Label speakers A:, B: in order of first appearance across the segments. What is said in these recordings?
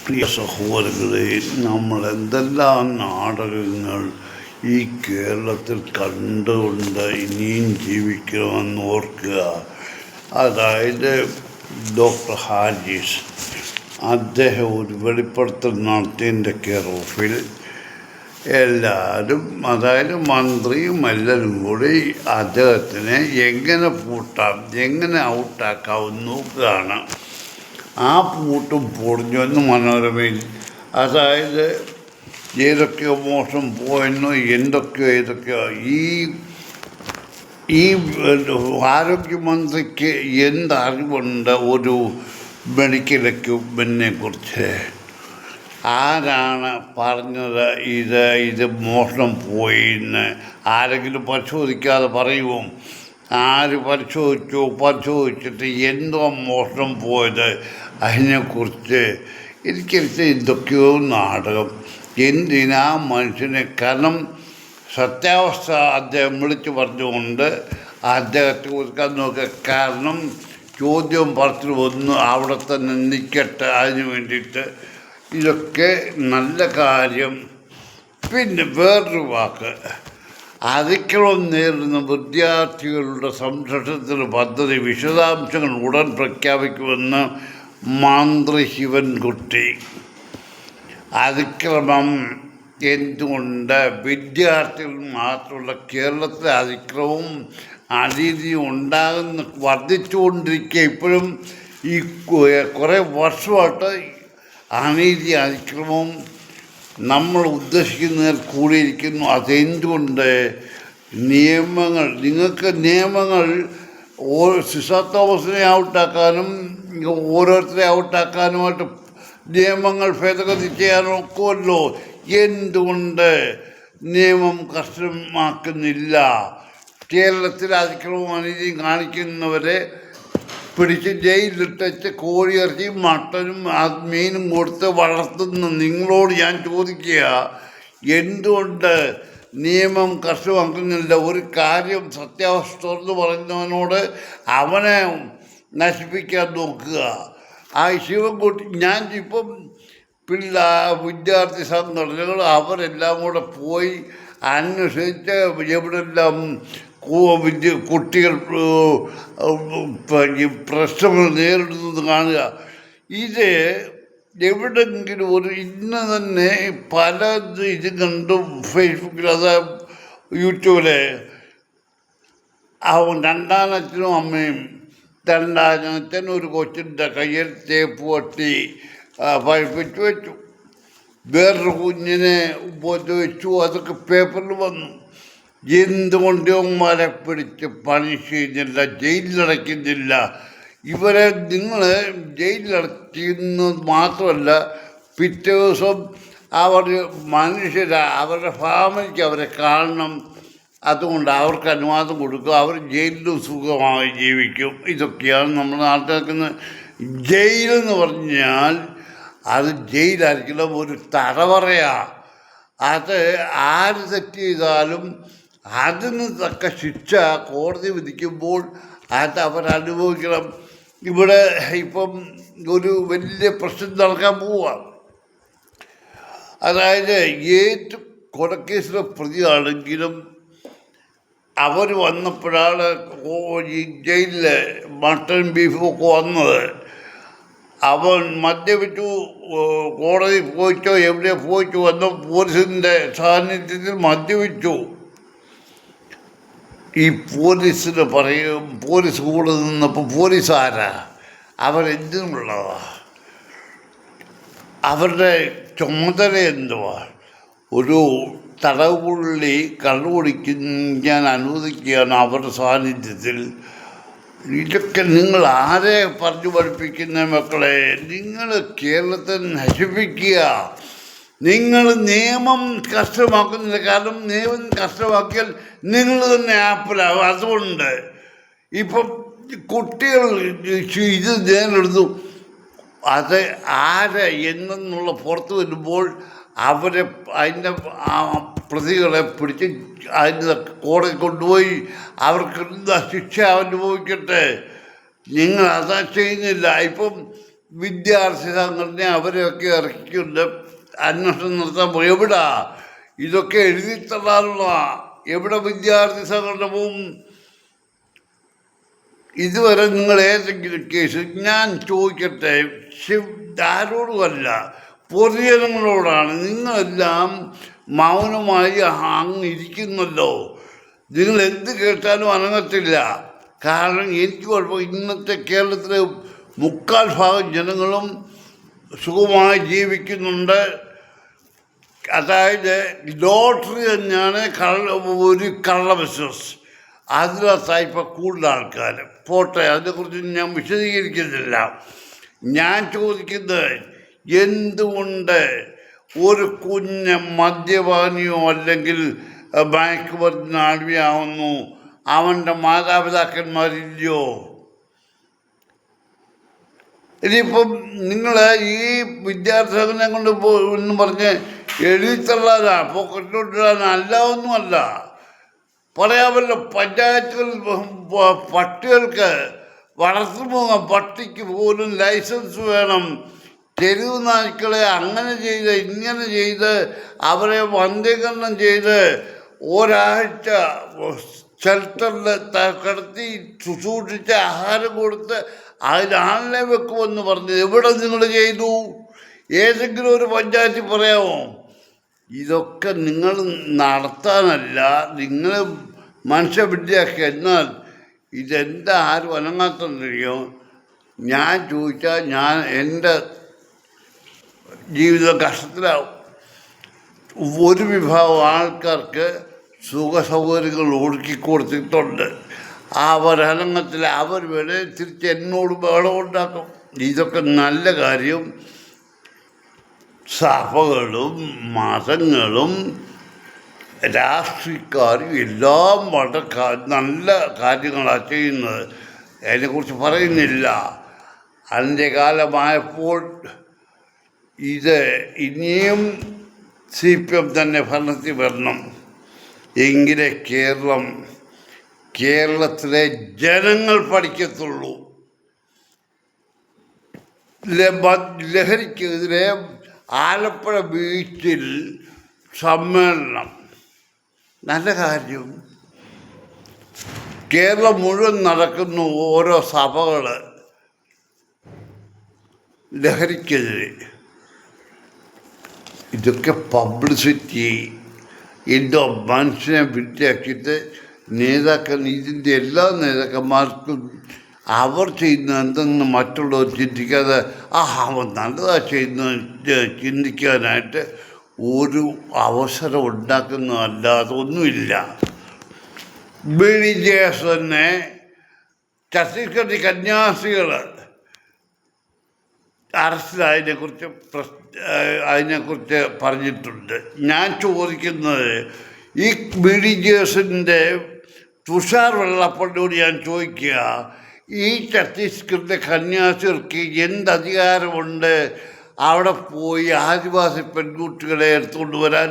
A: പ്രിയ സഹോദരങ്ങളെ, നമ്മൾ എന്തെല്ലാം നാടകങ്ങൾ ഈ കേരളത്തിൽ കണ്ടുകൊണ്ട് ഇനിയും ജീവിക്കണമെന്ന് ഓർക്കുക. അതായത് ഡോക്ടർ ഹാരിസ് അദ്ദേഹം ഒരു വെളിപ്പെടുത്തൽ നടത്തിയതിൻ്റെ കെയർ ഓഫിൽ എല്ലാവരും, അതായത് മന്ത്രിയും എല്ലാവരും കൂടി അദ്ദേഹത്തിനെ എങ്ങനെ പൂട്ടാം, എങ്ങനെ ഔട്ടാക്കാമെന്ന് നോക്കുകയാണ്. ആ പൂട്ടും പൊളിഞ്ഞൊന്ന് മനോരമയിൽ, അതായത് ഏതൊക്കെയോ മോശം പോയെന്നോ ഏതൊക്കെയോ ഈ ആരോഗ്യമന്ത്രിക്ക് എന്തറിവുണ്ട് ഒരു മെഡിക്കൽ എക്യുപ്മെൻറ്റിനെ കുറിച്ച്? ആരാണ് പറഞ്ഞത് ഇത് മോഷണം പോയിന്ന്? ആരെങ്കിലും പരിശോധിക്കാതെ പറയുമോ? ആര് പരിശോധിച്ചിട്ട് എന്തോ മോഷണം പോയത് അതിനെക്കുറിച്ച് എനിക്കറിച്ച് എന്തൊക്കെയോ നാടകം. എന്തിനാ മനുഷ്യനെ? കാരണം സത്യാവസ്ഥ അദ്ദേഹം വിളിച്ചു പറഞ്ഞുകൊണ്ട് അദ്ദേഹത്തെ കൊടുക്കാൻ നോക്കുക. കാരണം ചോദ്യം പറച്ചിൽ ഒന്ന് അവിടെ തന്നെ നിൽക്കട്ടെ, അതിന് വേണ്ടിയിട്ട്. ഇതൊക്കെ നല്ല കാര്യം. പിന്നെ വേറൊരു വാക്ക്, അതിക്രമം നേരിടുന്ന വിദ്യാർത്ഥികളുടെ സംരക്ഷണത്തിന് പദ്ധതി വിശദാംശങ്ങൾ ഉടൻ പ്രഖ്യാപിക്കുമെന്ന് മന്ത്രി ശിവൻകുട്ടി. അതിക്രമം എന്തുകൊണ്ട് വിദ്യാർത്ഥികൾ മാത്രമല്ല, കേരളത്തിലെ അതിക്രമവും അനീതിയും വർദ്ധിച്ചുകൊണ്ടിരിക്കുക. ഇപ്പോഴും ഈ കുറേ വർഷമായിട്ട് അനീതി അതിക്രമവും നമ്മൾ ഉദ്ദേശിക്കുന്നതിൽ കൂടിയിരിക്കുന്നു. അതെന്തുകൊണ്ട്? നിങ്ങൾക്ക് നിയമങ്ങൾ സിസ തോമസിനെ ഔട്ടാക്കാനും ഓരോരുത്തരെ ഔട്ടാക്കാനുമായിട്ട് നിയമങ്ങൾ ഭേദഗതി ചെയ്യാനൊക്കുമല്ലോ. എന്തുകൊണ്ട് നിയമം കർശനമാക്കുന്നില്ല? കേരളത്തിൽ അതിക്രമവും അനീതിയും കാണിക്കുന്നവരെ പിടിച്ച് ജയിലിലിട്ടച്ച് കോഴിയിറച്ചിയും മട്ടനും മീനും കൊടുത്ത് വളർത്തുന്ന നിങ്ങളോട് ഞാൻ ചോദിക്കുക, എന്തുകൊണ്ട് നിയമം കർശനമാക്കുന്നില്ല? ഒരു കാര്യം സത്യാവസ്ഥ തുറന്ന് പറയുന്നവനോട് അവനെ നശിപ്പിക്കാൻ നോക്കുക. ആ ശിവൻകുട്ടി, ഞാൻ ഇപ്പം വിദ്യാർത്ഥി സംഘടനകൾ അവരെല്ലാം കൂടെ പോയി അന്വേഷിച്ച് എവിടെല്ലാം കുട്ടികൾ പ്രശ്നങ്ങൾ നേരിടുന്നത് കാണുക. ഇത് എവിടെങ്കിലും ഒരു ഇന്ന് തന്നെ പല ഇത് കണ്ടും ഫേസ്ബുക്കിൽ, അത് യൂട്യൂബിൽ രണ്ടാനച്ഛനും അമ്മയും, രണ്ടാനച്ഛൻ ഒരു കൊച്ചിൻ്റെ കയ്യിൽ തേപ്പ് പറ്റി പഴിപ്പിച്ചു വെച്ചു, വേറൊരു കുഞ്ഞിനെ ഉപദ്രവിച്ചു, അതൊക്കെ പേപ്പറിൽ വന്നു. എന്തുകൊണ്ട് ഇവന്മാരെ പിടിച്ച് പണിഷ് ചെയ്യുന്നില്ല, ജയിലിലടയ്ക്കുന്നില്ല? ഇവരെ നിങ്ങൾ ജയിലിലടയ്ക്കുന്നത് മാത്രമല്ല, പിറ്റേ ദിവസം അവരുടെ ഫാമിലിക്ക് അവരെ കാണണം. അതുകൊണ്ട് അവർക്ക് അനുവാദം കൊടുക്കുക, അവർ ജയിലിലും സുഖമായി ജീവിക്കും. ഇതൊക്കെയാണ് നമ്മുടെ നാട്ടിൽ നിൽക്കുന്നത്. ജയിലെന്ന് പറഞ്ഞാൽ അത് ജയിലായിരിക്കില്ല, ഒരു തടവറയാണ്. അത് ആര് തെറ്റ് ചെയ്താലും അതിന് തക്ക ശിക്ഷ കോടതി വിധിക്കുമ്പോൾ അത് അവരനുഭവിക്കണം. ഇവിടെ ഇപ്പം ഒരു വലിയ പ്രശ്നം നടക്കാൻ പോവുകയാണ്. അതായത് ഏത് കൊലക്കേസിലെ പ്രതിയാണെങ്കിലും അവർ വന്നപ്പോഴാണ് ഈ ജയിലിൽ മട്ടൻ ബീഫും ഒക്കെ വന്നത്. അവൻ മദ്യപിച്ചു, കോടതി പോയിച്ചോ എവിടെ പോയിച്ചു വന്ന പോലീസിൻ്റെ സാന്നിധ്യത്തിൽ മദ്യപിച്ചു. ഈ പോലീസിന് പറയും, പോലീസ് കൂടെ നിന്നപ്പോൾ പോലീസ് ആരാ? അവരെന്തിനുള്ളതാ? അവരുടെ ചുമതല എന്തുവാ? ഒരു തടവുപുള്ളി കള്ളുകുടിക്കാൻ അനുവദിക്കുകയാണ് അവരുടെ സാന്നിധ്യത്തിൽ. ഇതൊക്കെ നിങ്ങൾ ആരെ പറഞ്ഞു പഠിപ്പിക്കുന്ന മക്കളെ? നിങ്ങൾ കേരളത്തെ നശിപ്പിക്കുക. നിങ്ങൾ നിയമം കഷ്ടമാക്കുന്നില്ല. കാരണം നിയമം കഷ്ടമാക്കിയാൽ നിങ്ങൾ തന്നെ ആപ്പിലാവും. അതുകൊണ്ട് ഇപ്പം കുട്ടികൾ ഇത് നേരിടുന്നു. അത് ആരെ എന്നുള്ള പുറത്ത് വരുമ്പോൾ അവരെ അതിൻ്റെ പ്രതികളെ പിടിച്ച് അതിൻ്റെ കോടതി കൊണ്ടുപോയി അവർക്ക് ശിക്ഷ അനുഭവിക്കട്ടെ. നിങ്ങൾ അതാ ചെയ്യുന്നില്ല. ഇപ്പം വിദ്യാർത്ഥി സംഘടന അവരെയൊക്കെ ഇറക്കിക്കൊണ്ട് അന്വേഷണം നടത്താൻ പോയി. എവിടാ ഇതൊക്കെ എഴുതിത്തള്ളാനുള്ള? എവിടെ വിദ്യാർത്ഥി സംഘടന പോവും? ഇതുവരെ നിങ്ങൾ ഏതെങ്കിലും കേസ് ഞാൻ ചോദിക്കട്ടെ, ആരോടുമല്ല, പൊതുജനങ്ങളോടാണ്. നിങ്ങളെല്ലാം മൗനമായി അങ്ങ് ഇരിക്കുന്നല്ലോ. നിങ്ങൾ എന്ത് കേട്ടാലും അനങ്ങത്തില്ല. കാരണം എനിക്ക് കുഴപ്പം, ഇന്നത്തെ കേരളത്തിലെ 3/4 ജനങ്ങളും സുഖമായി ജീവിക്കുന്നുണ്ട്. അതായത് ലോട്ടറി തന്നെയാണ് ഒരു കള്ള ബിസിനസ്. അതിനകത്തായി ഇപ്പം കൂടുതൽ ആൾക്കാർ. പോട്ടെ, അതിനെക്കുറിച്ച് ഞാൻ വിശദീകരിക്കുന്നില്ല. ഞാൻ ചോദിക്കുന്നത്, എന്തുകൊണ്ട് ഒരു കുഞ്ഞ് മദ്യപാനിയോ അല്ലെങ്കിൽ മയക്കുമരുന്നിന് അടിമയാവുന്നു, അവൻ്റെ മാതാപിതാക്കന്മാരില്ലയോ? ഇനിയിപ്പം നിങ്ങൾ ഈ വിദ്യാർത്ഥി സംഘടന കൊണ്ട് എന്ന് പറഞ്ഞ് എഴുതിത്തള്ളാനാ, പോക്കറ്റിലോട്ടിടാനാ, അല്ല, ഒന്നുമല്ല. പറയാമല്ലോ, പഞ്ചായത്തുകൾ പട്ടികൾക്ക് വളർത്തുപോകാം, പട്ടിക്ക് പോലും ലൈസൻസ് വേണം. തെരുവ് നായ്ക്കളെ അങ്ങനെ ചെയ്ത് ഇങ്ങനെ ചെയ്ത് അവരെ വന്ധ്യീകരണം ചെയ്ത് ഒരാഴ്ച ഷെൽട്ടറിൽ കിടത്തി ശുശ്രൂഷിച്ച് ആഹാരം കൊടുത്ത് അതിനാളിനെ വെക്കുമെന്ന് പറഞ്ഞ് എവിടെ നിങ്ങൾ ചെയ്തു? ഏതെങ്കിലും ഒരു പഞ്ചായത്തിൽ പറയാമോ? ഇതൊക്കെ നിങ്ങൾ നടത്താനല്ല, നിങ്ങൾ മനുഷ്യവിദ്യയാക്കി. എന്നാൽ ഇതെന്താ ആരും അനങ്ങാത്തറിയോ? ഞാൻ ചോദിച്ചാൽ ഞാൻ എൻ്റെ ജീവിതം കഷ്ടത്തിലാവും. ഒരു വിഭാഗം ആൾക്കാർക്ക് സുഖസൗകര്യങ്ങൾ ഒടുക്കിക്കൊടുത്തിട്ടുണ്ട്. അവരനങ്ങത്തിൽ അവർ വേണേൽ തിരിച്ച് എന്നോട് ബഹളം ഉണ്ടാക്കും. ഇതൊക്കെ നല്ല കാര്യം. സഭകളും മതങ്ങളും രാഷ്ട്രീയക്കാരും എല്ലാം വളരെ നല്ല കാര്യങ്ങളാണ് ചെയ്യുന്നത്. അതിനെക്കുറിച്ച് പറയുന്നില്ല. അന്ത്യകാലമായപ്പോൾ ഇത് ഇനിയും CPM തന്നെ ഭരണത്തിൽ വരണം. എങ്കിലേ കേരളത്തിലെ ജനങ്ങൾ പഠിക്കത്തുള്ളൂ. ലഹരിക്കെതിരെ ആലപ്പുഴ ബീച്ചിൽ സമ്മേളനം, നല്ല കാര്യം. കേരളം മുഴുവൻ നടക്കുന്നു ഓരോ സഭകൾ ലഹരിക്കെതിരെ. ഇതൊക്കെ പബ്ലിസിറ്റി. എന്തോ മനുഷ്യനെ വിദ്യയാക്കിയിട്ട് ഇതിൻ്റെ എല്ലാ നേതാക്കന്മാർക്കും അവർ ചെയ്യുന്ന എന്തെന്ന് മറ്റുള്ളവർ ചിന്തിക്കാതെ അവർ നല്ലതാണ് ചെയ്യുന്നത് ചിന്തിക്കാനായിട്ട് ഒരു അവസരം ഉണ്ടാക്കുന്നതല്ലാതെ ഒന്നുമില്ല. BDJS തന്നെ ഛത്തീസ്ഗഡ് കന്യാസികൾ അതിനെക്കുറിച്ച് പറഞ്ഞിട്ടുണ്ട്. ഞാൻ ചോദിക്കുന്നത്, ഈ BDJSൻ്റെ തുഷാർ വെള്ളാപ്പള്ളിയോട് ഞാൻ ചോദിക്കുക, ഈ ഛത്തീസ്ഗഡിലെ കന്യാസികൾക്ക് എന്തധികാരമുണ്ട് അവിടെ പോയി ആദിവാസി പെൺകുട്ടികളെ എടുത്തുകൊണ്ട് വരാൻ?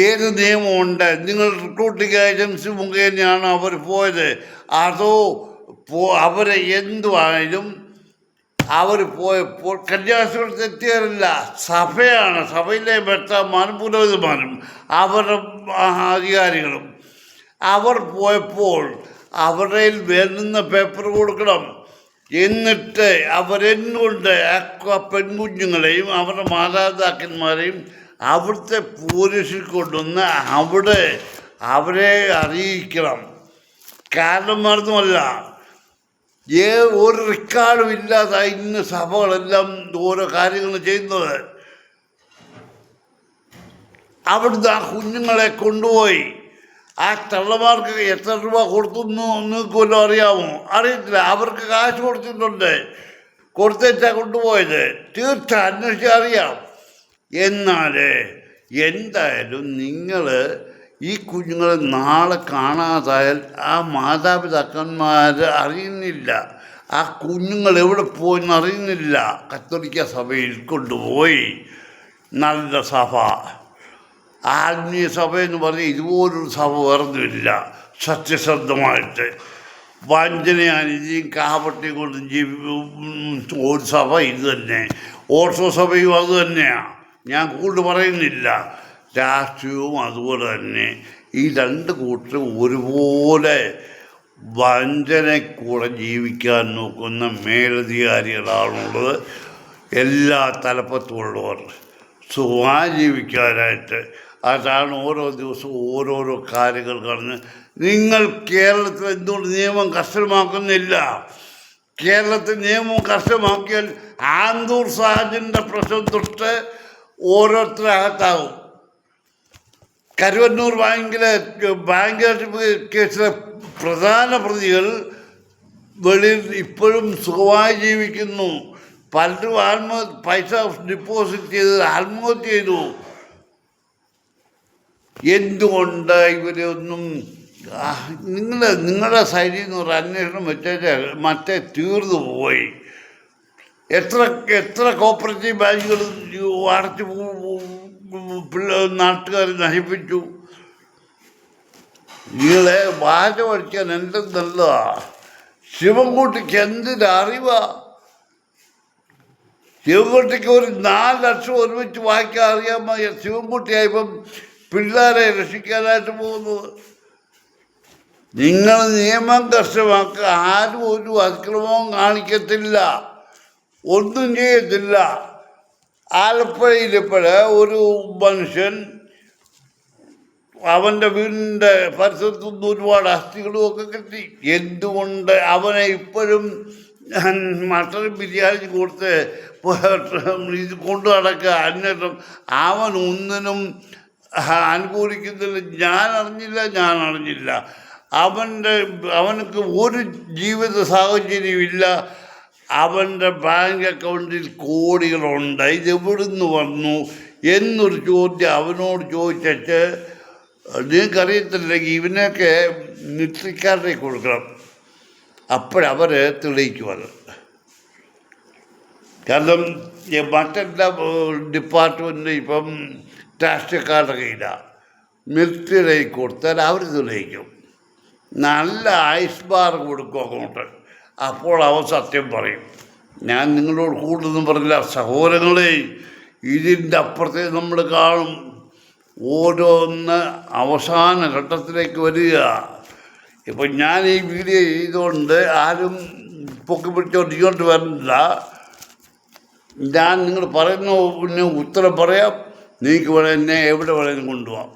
A: ഏത് നിയമമുണ്ട്? നിങ്ങൾ റിക്രൂട്ടിംഗ് ഏജൻസി മുഖേനയാണ് അവർ പോയത്, അതോ അവരെ എന്തുവായാലും അവർ പോയപ്പോൾ കന്യാസികൾ തെറ്റുകാരല്ല, സഭയാണ്, സഭയിലെ ഭർത്താമാരും പുരോഹിതന്മാരും അവരുടെ അധികാരികളും. അവർ പോയപ്പോൾ അവരുടെ വേണ്ടുന്ന പേപ്പർ കൊടുക്കണം. എന്നിട്ട് അവരെന്നുകൊണ്ട് ആ പെൺകുഞ്ഞുങ്ങളെയും അവരുടെ മാതാപിതാക്കന്മാരെയും അവിടുത്തെ പോലീസിൽ കൊണ്ടുവന്ന് അവരെ അറിയിക്കണം. കാരണം മറന്നുമല്ല, ഒരു റെക്കോർഡും ഇല്ലാതായി ഇന്ന് സഭകളെല്ലാം ഓരോ കാര്യങ്ങൾ ചെയ്യുന്നത്. അവിടുന്ന് ആ കുഞ്ഞുങ്ങളെ കൊണ്ടുപോയി ആ തള്ളമാർക്ക് എത്ര രൂപ കൊടുത്തുന്നു നിങ്ങൾക്ക് വല്ലതും അറിയാമോ? അറിയത്തില്ല. അവർക്ക് കാശ് കൊടുത്തിട്ടുണ്ട്, കൊടുത്തേച്ചാ കൊണ്ടുപോയത്. തീർച്ചയായും അന്വേഷിച്ചാൽ അറിയാം. എന്നാൽ എന്തായാലും നിങ്ങൾ ഈ കുഞ്ഞുങ്ങളെ നാളെ കാണാതായാൽ ആ മാതാപിതാക്കന്മാർ അറിയുന്നില്ല, ആ കുഞ്ഞുങ്ങൾ എവിടെ പോയെന്ന് അറിയുന്നില്ല. കത്തോലിക്ക സഭയിൽ കൊണ്ടുപോയി, നല്ല സഭ, ആത്മീയ സഭ എന്ന് പറഞ്ഞാൽ ഇതുപോലൊരു സഭ വേറൊന്നുമില്ല. സത്യസന്ധമായിട്ട് വഞ്ചനയാനിതിയും കാപട്യം കൊണ്ട് ഒരു സഭ ഇത് തന്നെ, ഓർത്തോ സഭയും അത് തന്നെയാണ്. ഞാൻ കൂടുതൽ പറയുന്നില്ല. രാഷ്ട്രീയവും അതുപോലെ തന്നെ. ഈ രണ്ട് കൂട്ടരും ഒരുപോലെ വഞ്ചനക്കൂടെ ജീവിക്കാൻ നോക്കുന്ന മേലധികാരികളാണുള്ളത്. എല്ലാ തലപ്പത്തുമുള്ളവർ സുഖമായി ജീവിക്കാനായിട്ട് അതാണ് ഓരോ ദിവസവും ഓരോരോ കാര്യങ്ങൾ പറഞ്ഞ്. നിങ്ങൾ കേരളത്തിൽ എന്തുകൊണ്ട് നിയമം കർശനമാക്കുന്നില്ല? കേരളത്തിൽ നിയമം കർശനമാക്കിയാൽ ആന്തൂർ സാഹചര്യൻ്റെ പ്രശ്നം തൊട്ട് ഓരോരുത്തരകത്താകും. കരുവന്നൂർ ബാങ്ക് കേസിലെ പ്രധാന പ്രതികൾ വെളിയിൽ ഇപ്പോഴും സുഖമായി ജീവിക്കുന്നു. പലരും പൈസ ഡിപ്പോസിറ്റ് ചെയ്ത് ആത്മഹത്യ ചെയ്തു. എന്തുകൊണ്ട് ഇവരൊന്നും നിങ്ങളുടെ സൈഡിൽ നിന്ന് ഒരു അന്വേഷണം വെച്ചാൽ മറ്റേ തീർന്നു പോയി. എത്ര കോപ്പറേറ്റീവ് ബാങ്കുകൾ അടച്ചു നാട്ടുകാർ നശിപ്പിച്ചു. നിങ്ങളെ വാച പഠിക്കാൻ എന്തും നല്ലതാ. ശിവൻകുട്ടിക്ക് എന്തിനറിവാ? ശിവൻകുട്ടിക്ക് ഒരു 4 ലക്ഷം ഒരുമിച്ച് വായിക്കാൻ അറിയാമോ? ശിവൻകുട്ടിയായപ്പം പിള്ളേരെ രക്ഷിക്കാനായിട്ട് പോകുന്നത്. നിങ്ങൾ നിയമം കർശനമാക്കുക. ആരും ഒരു അതിക്രമവും കാണിക്കത്തില്ല, ഒന്നും ചെയ്യത്തില്ല. ആലപ്പുഴയിലിപ്പോഴ് ഒരു മനുഷ്യൻ അവൻ്റെ വീടിൻ്റെ പരിസരത്തു നിന്ന് ഒരുപാട് അസ്ഥികളും ഒക്കെ കിട്ടി. എന്തുകൊണ്ട് അവനെ ഇപ്പോഴും മട്ടൻ ബിരിയാണി കൊടുത്ത് ഇത് കൊണ്ടു നടക്കുക? അന്വേഷണം അവൻ ഒന്നിനും അനുകൂലിക്കുന്നില്ല. ഞാൻ അറിഞ്ഞില്ല. അവനക്ക് ഒരു ജീവിത സാഹചര്യമില്ല. അവൻ്റെ ബാങ്ക് അക്കൗണ്ടിൽ കോടികളുണ്ട്. ഇതെവിടുന്ന് വന്നു എന്നൊരു ചോദ്യം അവനോട് ചോദിച്ചിട്ട് നിങ്ങൾക്കറിയത്തില്ലെങ്കിൽ ഇവനൊക്കെ മിലിറ്ററിക്കാരുടെ കൊടുക്കണം. അപ്പോഴവർ തെളിയിക്കുമത്. കാരണം മറ്റെല്ലാ ഡിപ്പാർട്ട്മെൻറ്റ് ഇപ്പം രാഷ്ട്രീയക്കാരുടെ കയ്യിലാണ്. മിലിറ്ററിയുടെ കൊടുത്താൽ അവർ തെളിയിക്കും. നല്ല ഐസ് ബാർ കൊടുക്കും അങ്ങോട്ട്. അപ്പോൾ അവൻ സത്യം പറയും. ഞാൻ നിങ്ങളോട് കൂടുതലൊന്നും പറഞ്ഞില്ല സഹോദരങ്ങളെ. ഇതിൻ്റെ അപ്പുറത്തെ നമ്മൾ കാണും. ഓരോന്ന് അവസാന ഘട്ടത്തിലേക്ക് വരിക. ഇപ്പം ഞാൻ ഈ വീഡിയോ ചെയ്തുകൊണ്ട് ആരും പൊക്കി പിടിച്ചോണ്ട് ഇങ്ങോട്ട് വരണ്ട. ഞാൻ നിങ്ങൾ പറയുന്ന പിന്നെ ഉത്തരം പറയാം. നിങ്ങൾക്ക് വേണേൽ എന്നെ എവിടെ വേണേലും കൊണ്ടുപോകാം.